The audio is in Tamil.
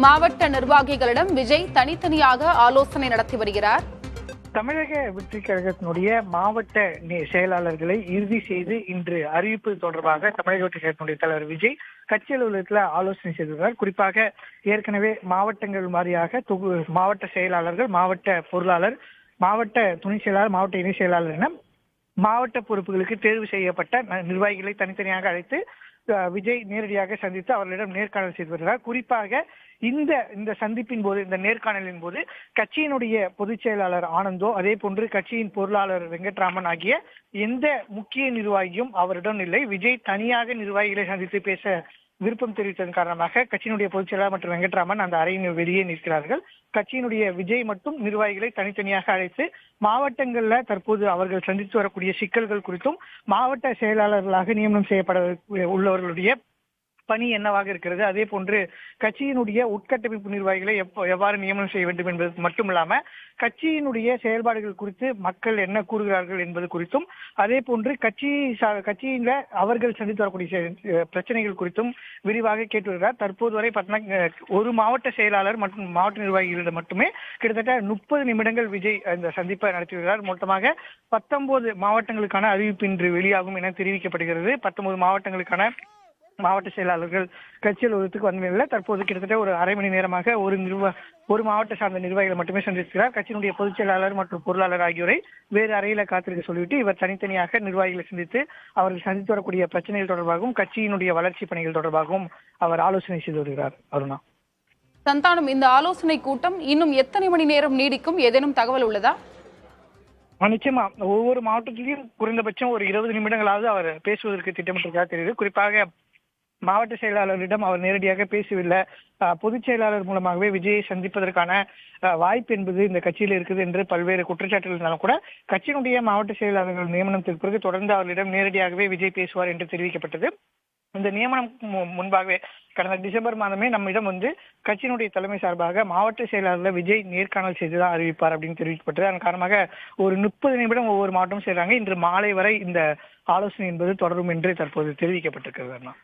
மாவட்ட நிர்வாகிகளிடம் விஜய் தனித்தனியாக ஆலோசனை நடத்தி வருகிறார். தமிழக வெற்றி கழகத்தினுடைய மாவட்ட செயலாளர்களை இறுதி செய்து இன்று அறிவிப்பு தொடர்பாக தமிழக வெற்றி கழகத்தினுடைய தலைவர் விஜய் கட்சி அலுவலகத்தில் ஆலோசனை செய்துள்ளார். குறிப்பாக ஏற்கனவே மாவட்டங்கள் வாரியாக மாவட்ட செயலாளர்கள், மாவட்ட பொருளாளர், மாவட்ட துணை செயலாளர், மாவட்ட இணை செயலாளர் என மாவட்ட பொறுப்புகளுக்கு தேர்வு செய்யப்பட்ட நிர்வாகிகளை தனித்தனியாக அழைத்து விஜய் நேரடியாக சந்தித்து அவர்களிடம் நேர்காணல் செய்து வருகிறார். குறிப்பாக இந்த சந்திப்பின் போது, இந்த நேர்காணலின் போது கட்சியினுடைய பொதுச் செயலாளர் ஆனந்தோ, அதே போன்று கட்சியின் பொருளாளர் வெங்கட்ராமன் ஆகிய எந்த முக்கிய நிர்வாகியும் அவரிடம் இல்லை. விஜய் தனியாக நிர்வாகிகளை சந்தித்து பேச விருப்பம் தெரிவித்ததன் காரணமாக கட்சியினுடைய பொதுச் செயலாளர் மற்றும் வெங்கட்ராமன் அந்த அறையின் வெளியே நிற்கிறார்கள். கட்சியினுடைய விஜய் மட்டும் நிர்வாகிகளை தனித்தனியாக அழைத்து மாவட்டங்கள்ல தற்போது அவர்கள் சந்தித்து வரக்கூடிய சிக்கல்கள் குறித்தும், மாவட்ட செயலாளர்களாக நியமனம் செய்யப்பட உள்ளவர்களுடைய பணி என்னவாக இருக்கிறது, அதே போன்று கட்சியினுடைய உட்கட்டமைப்பு நிர்வாகிகளை எவ்வாறு நியமனம் செய்ய வேண்டும் என்பது மட்டுமில்லாம கட்சியினுடைய செயல்பாடுகள் குறித்து மக்கள் என்ன கூறுகிறார்கள் என்பது குறித்தும், அதே போன்று கட்சியில அவர்கள் சந்தித்து வரக்கூடிய பிரச்சனைகள் குறித்தும் விரிவாக கேட்டு வருகிறார். தற்போது வரை ஒரு மாவட்ட செயலாளர் மற்றும் மாவட்ட நிர்வாகிகளிடம் மட்டுமே கிட்டத்தட்ட 30 நிமிடங்கள் விஜய் இந்த சந்திப்பை நடத்தி வருகிறார். மொத்தமாக 19 மாவட்டங்களுக்கான அறிவிப்பு இன்று வெளியாகும் என தெரிவிக்கப்படுகிறது. 19 மாவட்டங்களுக்கான மாவட்ட செயலாளர்கள் கட்சி அலுவலகத்துக்கு வந்ததில்லை. தற்போது கிட்டத்தட்ட ஒரு அரை மணி நேரமாக ஒரு மாவட்ட சார்ந்த நிர்வாகிகளை மட்டுமே சந்திக்கிறார். கட்சியினுடைய பொதுச் செயலாளர் மற்றும் பொருளாளர் ஆகியோரை வேறு அறையில காத்திருக்க சொல்லிவிட்டு இவர் தனித்தனியாக நிர்வாகிகளை சந்தித்து அவர்கள் சந்தித்து வரக்கூடிய பிரச்சனைகள் தொடர்பாகவும் கட்சியினுடைய வளர்ச்சி பணிகள் தொடர்பாகவும் அவர் ஆலோசனை செய்து வருகிறார். அருணா. சந்தானம், இந்த ஆலோசனை கூட்டம் இன்னும் எத்தனை மணி நேரம் நீடிக்கும்? ஏதேனும் தகவல் உள்ளதா? நிச்சயமா ஒவ்வொரு மாவட்டத்திலையும் குறைந்தபட்சம் ஒரு 20 நிமிடங்களாவது அவர் பேசுவதற்கு திட்டமிட்டிருக்கிறார் தெரியுது. குறிப்பாக மாவட்ட செயலாளரிடம் அவர் நேரடியாக பேசவில்லை. பொதுச் செயலாளர் மூலமாகவே விஜயை சந்திப்பதற்கான வாய்ப்பு என்பது இந்த கட்சியில் இருக்குது என்று பல்வேறு குற்றச்சாட்டுகள் இருந்தாலும் கூட கட்சியினுடைய மாவட்ட செயலாளர்கள் நியமனத்திற்கு பிறகு தொடர்ந்து அவர்களிடம் நேரடியாகவே விஜய் பேசுவார் என்று தெரிவிக்கப்பட்டது. இந்த நியமனம் முன்பாகவே கடந்த டிசம்பர் மாதமே நம்மிடம் கட்சியினுடைய தலைமை சார்பாக மாவட்ட செயலாளர்களை விஜய் நேர்காணல் செய்துதான் அறிவிப்பார் அப்படின்னு தெரிவிக்கப்பட்டது. அதன் காரணமாக ஒரு 30 நிமிடம் ஒவ்வொரு மாவட்டமும் செய்றாங்க. இன்று மாலை வரை இந்த ஆலோசனை என்பது தொடரும் என்று தற்போது தெரிவிக்கப்பட்டிருக்கிறது.